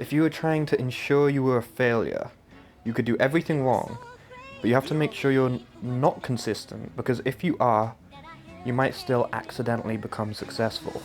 If you were trying to ensure you were a failure, you could do everything wrong, but you have to make sure you're not consistent, because if you are, you might still accidentally become successful.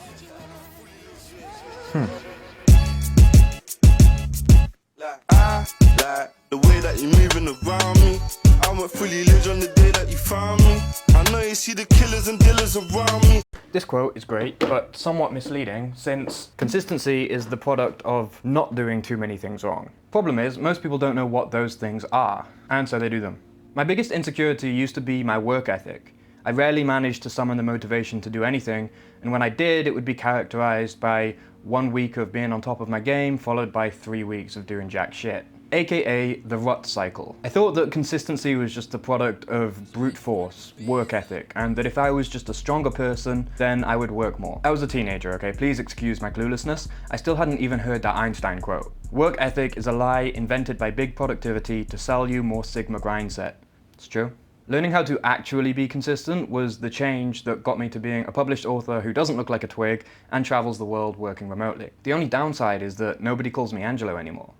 The way that you're moving around me, I went fully lit on the day that you found me. I know you see the killers and dealers around me. This quote is great, but somewhat misleading, since consistency is the product of not doing too many things wrong. Problem is, most people don't know what those things are, and so they do them. My biggest insecurity used to be my work ethic. I rarely managed to summon the motivation to do anything, and when I did, it would be characterized by 1 week of being on top of my game, followed by 3 weeks of doing jack shit. AKA the rut cycle. I thought that consistency was just the product of brute force, work ethic, and that if I was just a stronger person, then I would work more. I was a teenager, okay? Please excuse my cluelessness. I still hadn't even heard that Einstein quote. Work ethic is a lie invented by big productivity to sell you more Sigma grind set. It's true. Learning how to actually be consistent was the change that got me to being a published author who doesn't look like a twig and travels the world working remotely. The only downside is that nobody calls me Angelo anymore.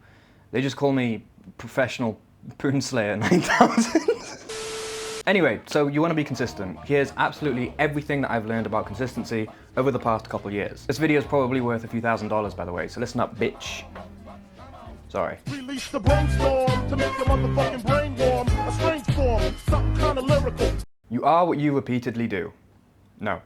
They just call me Professional Poon Slayer 9000. Anyway, so you want to be consistent. Here's absolutely everything that I've learned about consistency over the past couple years. This video is probably worth a few $1,000s, by the way, so listen up, bitch. Sorry. Release the brainstorm to make your motherfucking brain warm. A strange form, something kind of lyrical. You are what you repeatedly do. No.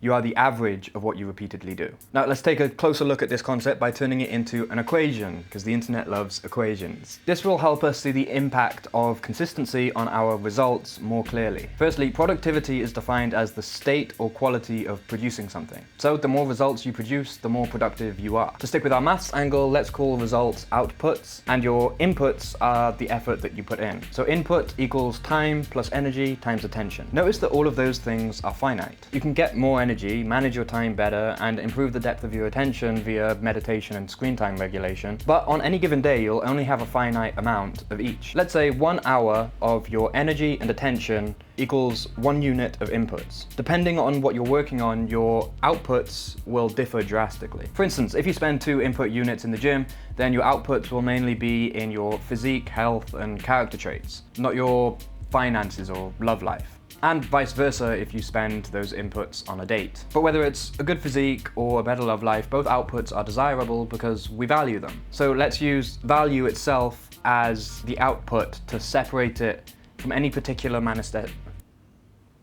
You are the average of what you repeatedly do. Now let's take a closer look at this concept by turning it into an equation, because the internet loves equations. This will help us see the impact of consistency on our results more clearly. Firstly, productivity is defined as the state or quality of producing something. So the more results you produce, the more productive you are. To stick with our maths angle, let's call results outputs, and your inputs are the effort that you put in. So input equals time plus energy times attention. Notice that all of those things are finite. You can get more energy, manage your time better, and improve the depth of your attention via meditation and screen time regulation. But on any given day, you'll only have a finite amount of each. Let's say 1 hour of your energy and attention equals 1 unit of inputs. Depending on what you're working on, your outputs will differ drastically. For instance, if you spend 2 input units in the gym, then your outputs will mainly be in your physique, health, and character traits, not your finances or love life. And vice versa if you spend those inputs on a date. But whether it's a good physique or a better love life, both outputs are desirable because we value them. So let's use value itself as the output to separate it from any particular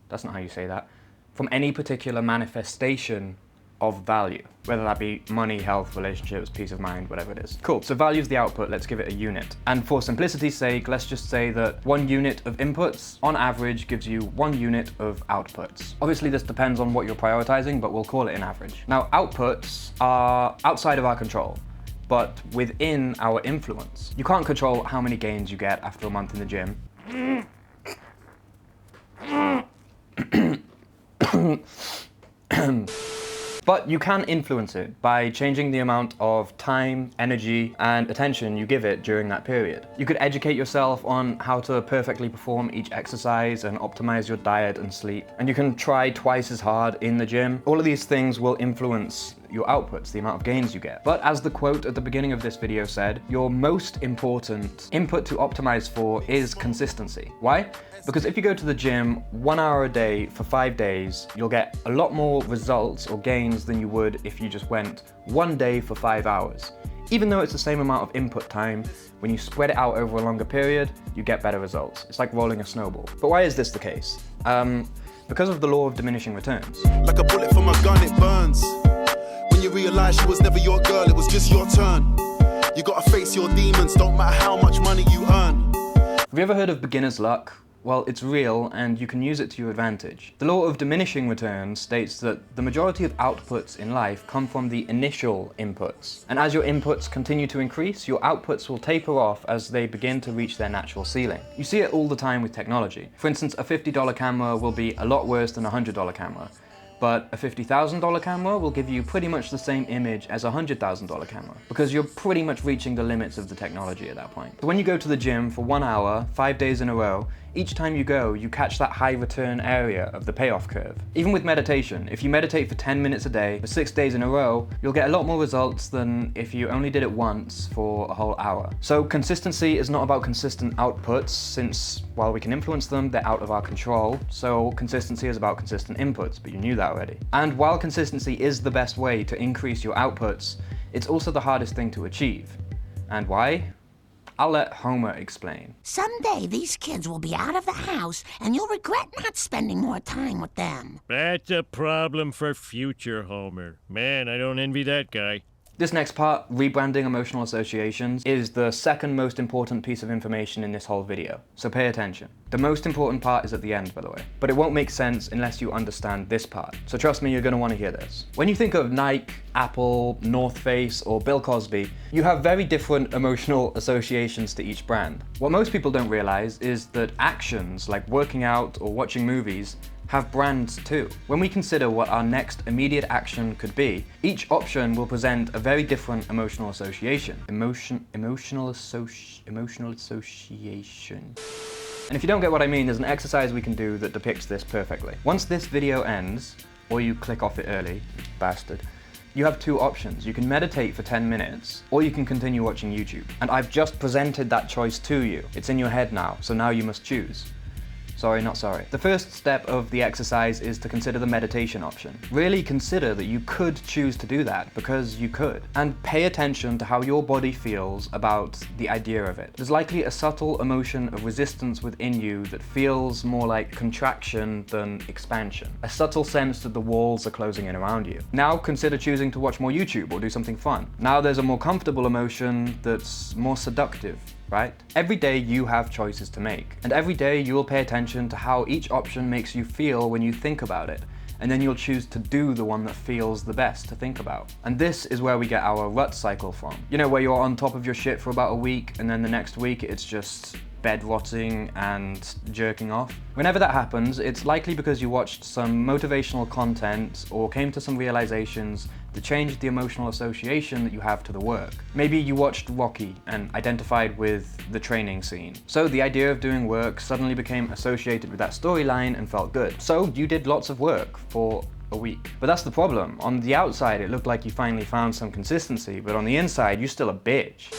That's not how you say that. From any particular manifestation of value, whether that be money, health, relationships, peace of mind, whatever it is. Cool, so value's the output, let's give it a unit. And for simplicity's sake, let's just say that 1 unit of inputs, on average, gives you 1 unit of outputs. Obviously this depends on what you're prioritizing, but we'll call it an average. Now, outputs are outside of our control, but within our influence. You can't control how many gains you get after a month in the gym. But you can influence it by changing the amount of time, energy, and attention you give it during that period. You could educate yourself on how to perfectly perform each exercise and optimize your diet and sleep. And you can try twice as hard in the gym. All of these things will influence your outputs, the amount of gains you get. But as the quote at the beginning of this video said, your most important input to optimize for is consistency. Why? Because if you go to the gym 1 hour a day for 5 days, you'll get a lot more results or gains than you would if you just went 1 day for 5 hours. Even though it's the same amount of input time, when you spread it out over a longer period, you get better results. It's like rolling a snowball. But why is this the case? Because of the law of diminishing returns. Like a bullet from a gun, it burns. When you realize she was never your girl, it was just your turn. You gotta face your demons, don't matter how much money you earn. Have you ever heard of beginner's luck? Well, it's real and you can use it to your advantage. The law of diminishing returns states that the majority of outputs in life come from the initial inputs. And as your inputs continue to increase, your outputs will taper off as they begin to reach their natural ceiling. You see it all the time with technology. For instance, a $50 camera will be a lot worse than a $100 camera. But a $50,000 camera will give you pretty much the same image as a $100,000 camera, because you're pretty much reaching the limits of the technology at that point. So when you go to the gym for 1 hour, 5 days in a row, each time you go, you catch that high return area of the payoff curve. Even with meditation, if you meditate for 10 minutes a day for 6 days in a row, you'll get a lot more results than if you only did it once for a whole hour. So consistency is not about consistent outputs, since while we can influence them, they're out of our control. So consistency is about consistent inputs, but you knew that already. And while consistency is the best way to increase your outputs, it's also the hardest thing to achieve. And why? I'll let Homer explain. Someday these kids will be out of the house and you'll regret not spending more time with them. That's a problem for future Homer. Man, I don't envy that guy. This next part, rebranding emotional associations, is the second most important piece of information in this whole video, so pay attention. The most important part is at the end, by the way, but it won't make sense unless you understand this part, so trust me, you're going to want to hear this. When you think of Nike, Apple, North Face, or Bill Cosby, you have very different emotional associations to each brand. What most people don't realize is that actions like working out or watching movies have brands too. When we consider what our next immediate action could be, each option will present a very different emotional association. Emotional association. And if you don't get what I mean, there's an exercise we can do that depicts this perfectly. Once this video ends, or you click off it early, bastard, you have two options. You can meditate for 10 minutes, or you can continue watching YouTube. And I've just presented that choice to you. It's in your head now, so now you must choose. Sorry, not sorry. The first step of the exercise is to consider the meditation option. Really consider that you could choose to do that, because you could. And pay attention to how your body feels about the idea of it. There's likely a subtle emotion of resistance within you that feels more like contraction than expansion. A subtle sense that the walls are closing in around you. Now consider choosing to watch more YouTube or do something fun. Now there's a more comfortable emotion that's more seductive. Right? Every day you have choices to make, and every day you will pay attention to how each option makes you feel when you think about it, and then you'll choose to do the one that feels the best to think about. And this is where we get our rut cycle from. You know, where you're on top of your shit for about a week, and then the next week it's just bed rotting and jerking off. Whenever that happens, it's likely because you watched some motivational content or came to some realizations that changed the emotional association that you have to the work. Maybe you watched Rocky and identified with the training scene. So the idea of doing work suddenly became associated with that storyline and felt good. So you did lots of work for a week. But that's the problem. On the outside, it looked like you finally found some consistency, but on the inside, you're still a bitch.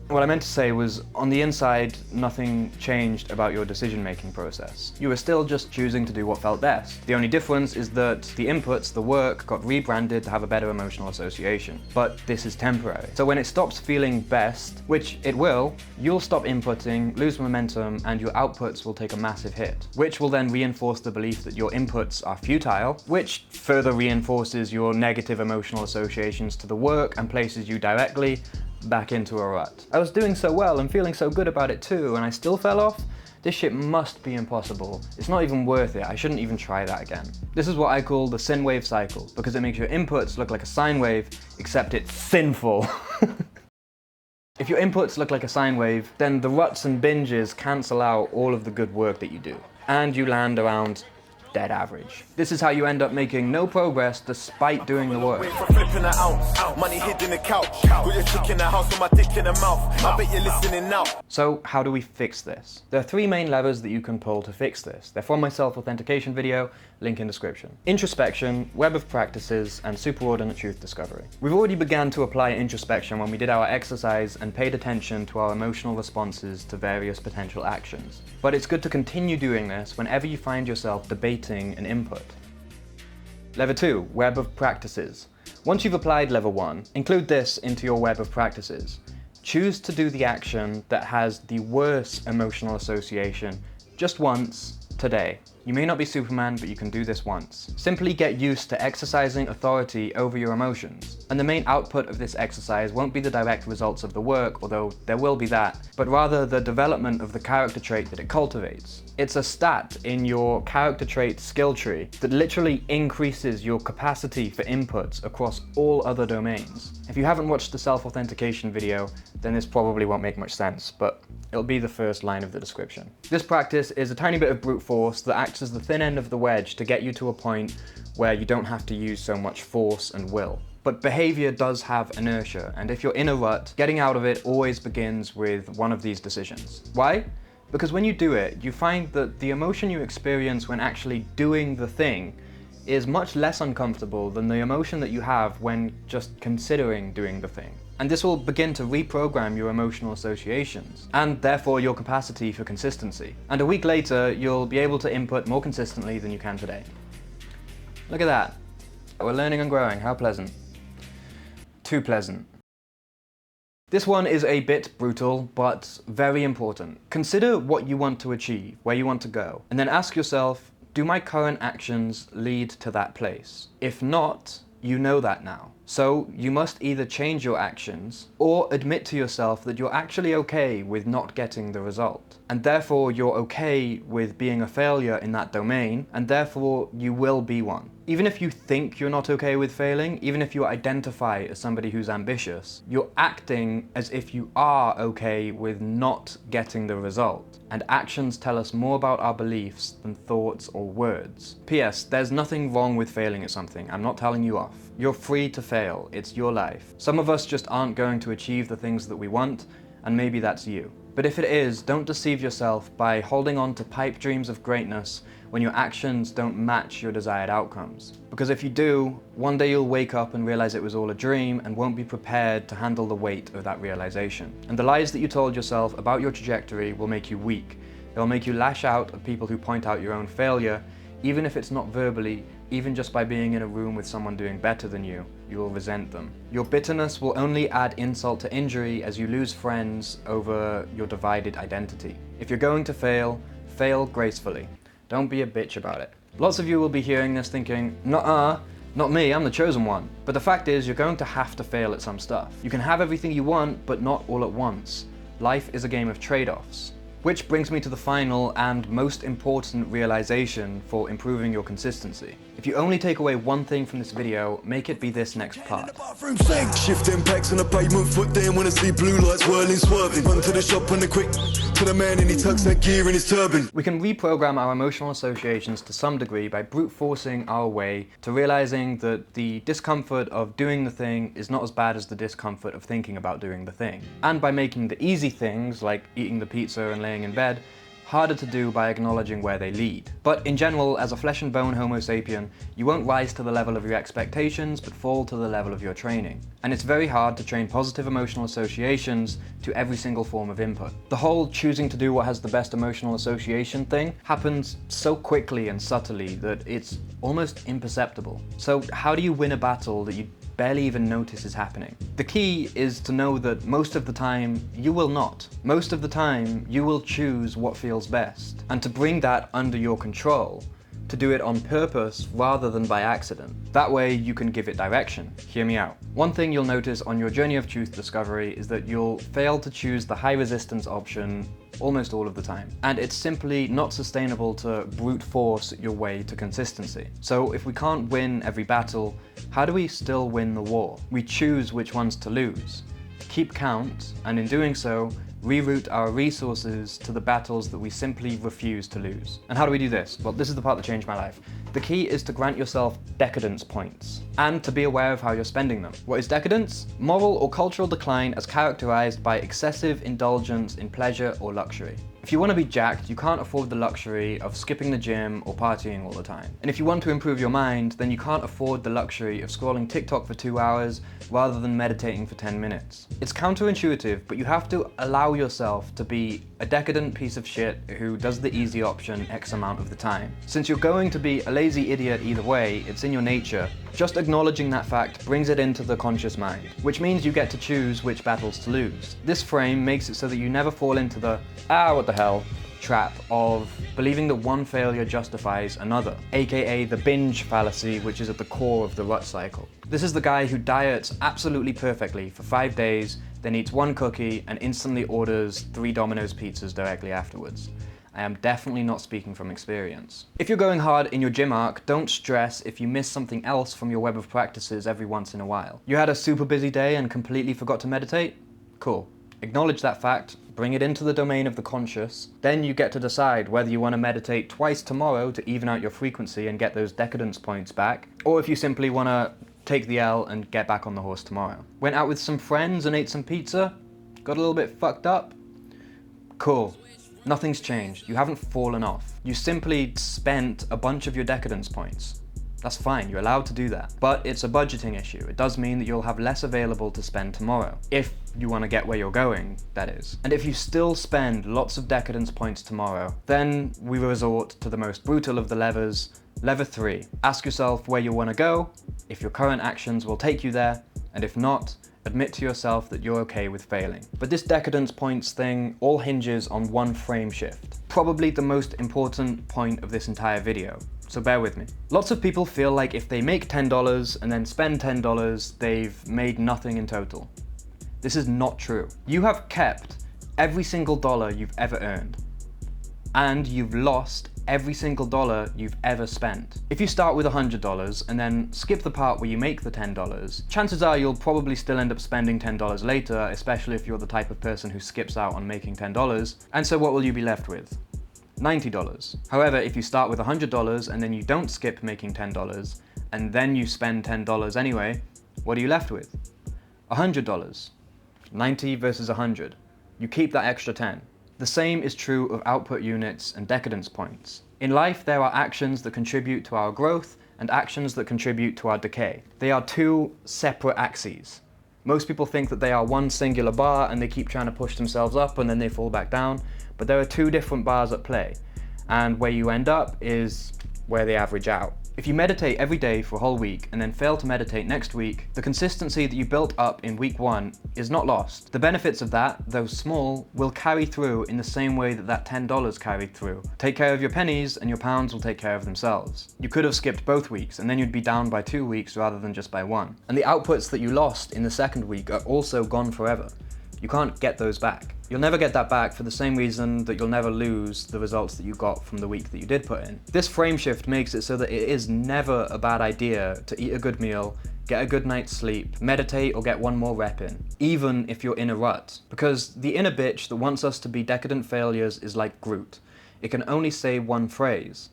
What I meant to say was, on the inside, nothing changed about your decision-making process. You were still just choosing to do what felt best. The only difference is that the inputs, the work, got rebranded to have a better emotional association. But this is temporary. So when it stops feeling best, which it will, you'll stop inputting, lose momentum, and your outputs will take a massive hit, which will then reinforce the belief that your inputs are futile, which further reinforces your negative emotional associations to the work and places you directly back into a rut. I was doing so well and feeling so good about it too, and I still fell off? This shit must be impossible. It's not even worth it. I shouldn't even try that again. This is what I call the sin wave cycle, because it makes your inputs look like a sine wave, except it's sinful. If your inputs look like a sine wave, then the ruts and binges cancel out all of the good work that you do, and you land around dead average. This is how you end up making no progress despite doing the work. Money hid in the couch. Got your chick in the house with my dick in the mouth. I bet you're listening now. So how do we fix this? There are three main levers that you can pull to fix this. They're from my self-authentication video, link in description. Introspection, web of practices, and superordinate truth discovery. We've already began to apply introspection when we did our exercise and paid attention to our emotional responses to various potential actions. But it's good to continue doing this whenever you find yourself debating an input. Lever 2, web of practices. Once you've applied lever 1, include this into your web of practices. Choose to do the action that has the worst emotional association just once today. You may not be Superman, but you can do this once. Simply get used to exercising authority over your emotions. And the main output of this exercise won't be the direct results of the work, although there will be that, but rather the development of the character trait that it cultivates. It's a stat in your character trait skill tree that literally increases your capacity for inputs across all other domains. If you haven't watched the self-authentication video, then this probably won't make much sense, but it'll be the first line of the description. This practice is a tiny bit of brute force that acts as the thin end of the wedge to get you to a point where you don't have to use so much force and will. But behavior does have inertia, and if you're in a rut, getting out of it always begins with one of these decisions. Why? Because when you do it, you find that the emotion you experience when actually doing the thing is much less uncomfortable than the emotion that you have when just considering doing the thing. And this will begin to reprogram your emotional associations, and therefore your capacity for consistency. And a week later, you'll be able to input more consistently than you can today. Look at that. We're learning and growing. How pleasant. Too pleasant. This one is a bit brutal, but very important. Consider what you want to achieve, where you want to go, and then ask yourself, do my current actions lead to that place? If not, you know that now. So you must either change your actions or admit to yourself that you're actually okay with not getting the result. And therefore you're okay with being a failure in that domain, and therefore you will be one. Even if you think you're not okay with failing, even if you identify as somebody who's ambitious, you're acting as if you are okay with not getting the result. And actions tell us more about our beliefs than thoughts or words. P.S. There's nothing wrong with failing at something. I'm not telling you off. You're free to fail. It's your life. Some of us just aren't going to achieve the things that we want, and maybe that's you. But if it is, don't deceive yourself by holding on to pipe dreams of greatness when your actions don't match your desired outcomes. Because if you do, one day you'll wake up and realize it was all a dream and won't be prepared to handle the weight of that realization. And the lies that you told yourself about your trajectory will make you weak. They'll make you lash out at people who point out your own failure, even if it's not verbally, even just by being in a room with someone doing better than you will resent them. Your bitterness will only add insult to injury as you lose friends over your divided identity. If you're going to fail, fail gracefully. Don't be a bitch about it. Lots of you will be hearing this thinking, nuh-uh, not me, I'm the chosen one. But the fact is, you're going to have to fail at some stuff. You can have everything you want, but not all at once. Life is a game of trade-offs. Which brings me to the final and most important realization for improving your consistency. If you only take away one thing from this video, make it be this next part. Shift impacts on the pavement, foot down when I see blue lights whirling, swerving. Run to the shop on the quick, to the man and he tucks that gear in his turban. We can reprogram our emotional associations to some degree by brute forcing our way to realizing that the discomfort of doing the thing is not as bad as the discomfort of thinking about doing the thing. And by making the easy things, like eating the pizza and laying in bed, harder to do by acknowledging where they lead. But in general, as a flesh and bone Homo sapien, you won't rise to the level of your expectations, but fall to the level of your training. And it's very hard to train positive emotional associations to every single form of input. The whole choosing to do what has the best emotional association thing happens so quickly and subtly that it's almost imperceptible. So how do you win a battle that you barely even notice is happening? The key is to know that most of the time you will not. Most of the time you will choose what feels best, and to bring that under your control, to do it on purpose rather than by accident. That way you can give it direction. Hear me out. One thing you'll notice on your journey of truth discovery is that you'll fail to choose the high resistance option almost all of the time. And it's simply not sustainable to brute force your way to consistency. So if we can't win every battle, how do we still win the war? We choose which ones to lose, keep count, and in doing so, reroute our resources to the battles that we simply refuse to lose. And how do we do this? Well, this is the part that changed my life. The key is to grant yourself decadence points, and to be aware of how you're spending them. What is decadence? Moral or cultural decline as characterized by excessive indulgence in pleasure or luxury. If you want to be jacked, you can't afford the luxury of skipping the gym or partying all the time. And if you want to improve your mind, then you can't afford the luxury of scrolling TikTok for 2 hours rather than meditating for 10 minutes. It's counterintuitive, but you have to allow yourself to be a decadent piece of shit who does the easy option X amount of the time. Since you're going to be a lazy idiot either way, it's in your nature. Just acknowledging that fact brings it into the conscious mind, which means you get to choose which battles to lose. This frame makes it so that you never fall into the what the hell trap of believing that one failure justifies another, aka the binge fallacy, which is at the core of the rut cycle. This is the guy who diets absolutely perfectly for 5 days, then eats 1 cookie and instantly orders 3 Domino's pizzas directly afterwards. I am definitely not speaking from experience. If you're going hard in your gym arc, don't stress if you miss something else from your web of practices every once in a while. You had a super busy day and completely forgot to meditate? Cool. Acknowledge that fact, bring it into the domain of the conscious, then you get to decide whether you want to meditate twice tomorrow to even out your frequency and get those decadence points back, or if you simply want to take the L and get back on the horse tomorrow. Went out with some friends and ate some pizza? Got a little bit fucked up? Cool. Nothing's changed. You haven't fallen off. You simply spent a bunch of your decadence points. That's fine, you're allowed to do that. But it's a budgeting issue. It does mean that you'll have less available to spend tomorrow. If you want to get where you're going, that is. And if you still spend lots of decadence points tomorrow, then we resort to the most brutal of the levers, lever 3. Ask yourself where you want to go, if your current actions will take you there, and if not, admit to yourself that you're okay with failing. But this decadence points thing all hinges on one frame shift. Probably the most important point of this entire video. So bear with me. Lots of people feel like if they make $10 and then spend $10, they've made nothing in total. This is not true. You have kept every single dollar you've ever earned. And you've lost every single dollar you've ever spent. If you start with $100 and then skip the part where you make the $10, chances are you'll probably still end up spending $10 later, especially if you're the type of person who skips out on making $10. And so what will you be left with? $90. However, if you start with $100 and then you don't skip making $10 and then you spend $10 anyway, what are you left with? $100. 90 versus 100. You keep that extra 10. The same is true of output units and decadence points. In life, there are actions that contribute to our growth and actions that contribute to our decay. They are two separate axes. Most people think that they are one singular bar and they keep trying to push themselves up and then they fall back down, but there are two different bars at play, and where you end up is where they average out. If you meditate every day for a whole week and then fail to meditate next week, the consistency that you built up in week 1 is not lost. The benefits of that, though small, will carry through in the same way that that $10 carried through. Take care of your pennies and your pounds will take care of themselves. You could have skipped both weeks and then you'd be down by 2 weeks rather than just by 1. And the outputs that you lost in the second week are also gone forever. You can't get those back. You'll never get that back for the same reason that you'll never lose the results that you got from the week that you did put in. This frame shift makes it so that it is never a bad idea to eat a good meal, get a good night's sleep, meditate or get one more rep in, even if you're in a rut. Because the inner bitch that wants us to be decadent failures is like Groot. It can only say one phrase.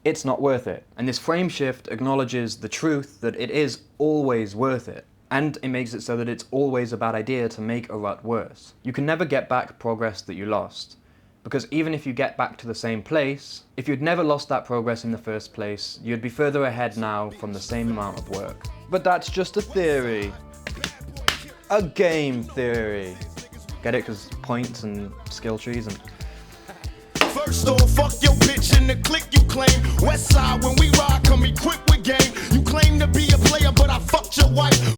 It's not worth it. And this frame shift acknowledges the truth that it is always worth it. And it makes it so that it's always a bad idea to make a rut worse. You can never get back progress that you lost. Because even if you get back to the same place, if you'd never lost that progress in the first place, you'd be further ahead now from the same amount of work. But that's just a theory. A game theory. Get it? Because points and skill trees and... First off, fuck your bitch in the clique you claim. West side when we ride, come equipped with game. You claim to be a player, but I fucked your wife.